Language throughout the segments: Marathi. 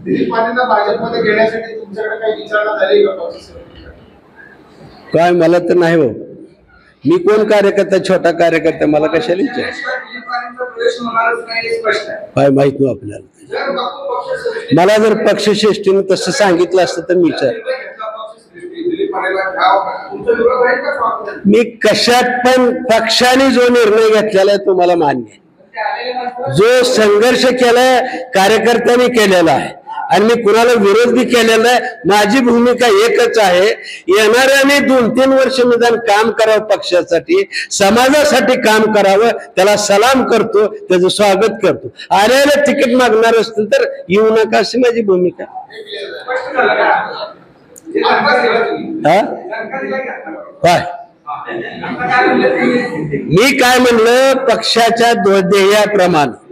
दिलीप मानेंना भाजपमध्ये घेण्यासाठी तुमच्याकडे काही विचारणा झाली का पक्षासमितीकडे? काय मला तर नाही हो, मी कोण कार्यकर्ता, छोटा कार्यकर्ता, मला कशाला विचार? दिलीप मानेंचा प्रवेश होणारच नाही हे स्पष्ट आहे. काय माहित नाही आपल्याला. जर बापू पक्षश्रेष्ठी मला जर पक्षश्रेष्ठीने तसं सांगितलं असतं तर मी विचार, दिलीप मानेला घ्यावं का? तुमचा विरोध आहे का स्वागत? मी कशात पण पक्षाने जो निर्णय घेतलेला आहे तो मला मान्य आहे. जो संघर्ष केलाय कार्यकर्त्यांनी केलेला आहे आणि मी कुणाला विरोध बी केलेला आहे. माझी भूमिका एकच आहे, येणाऱ्याने 2-3 वर्ष निदान काम करावं, पक्षासाठी समाजासाठी काम करावं, त्याला सलाम करतो, त्याचं स्वागत करतो. आल्याला तिकीट मागणार असतील तर येऊ नका अशी माझी भूमिका. स्पष्ट झालं का? हा काय मी काय म्हणलं, पक्षाच्या ध्येयाप्रमाणे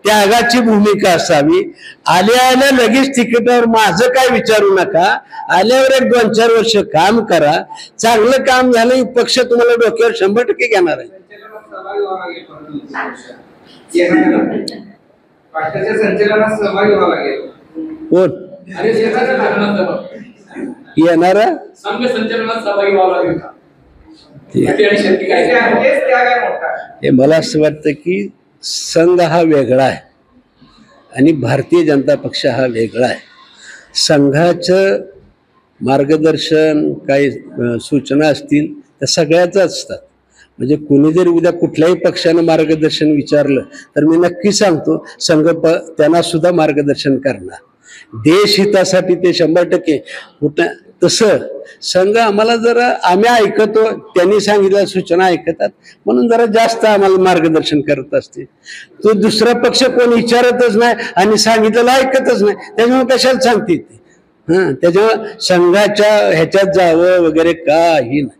त्यागाची भूमिका असावी. आल्या लगेच तिकीटावर माझं काय विचारू नका. आल्यावर 1-2-4 वर्ष काम करा. चांगलं काम झालं पक्ष तुम्हाला डोक्यावर 100% घेणार आहे. संचलनात सहभागी व्हावं लागेल. कोण येणारा संघ संचलनात सहभागी व्हावं लागेल का? हे मला असं वाटतं की संघ हा वेगळा आहे आणि भारतीय जनता पक्ष हा वेगळा आहे. संघाचं मार्गदर्शन काही सूचना असतील त्या सगळ्याच असतात. म्हणजे कुणी जरी उद्या कुठल्याही पक्षानं मार्गदर्शन विचारलं तर मी नक्की सांगतो संघ त्यांना सुद्धा मार्गदर्शन करणार. देशहितासाठी ते 100% कुठं तसं संघ आम्हाला जरा आम्ही ऐकतो, त्यांनी सांगितल्या सूचना ऐकतात म्हणून जरा जास्त आम्हाला मार्गदर्शन करत असते. तो दुसरा पक्ष कोण विचारतच नाही आणि सांगितलेलं ऐकतच नाही, त्याच्यामुळे कशाला सांगते ते. त्याच्यामुळे संघाच्या ह्याच्यात जावं वगैरे काही नाही.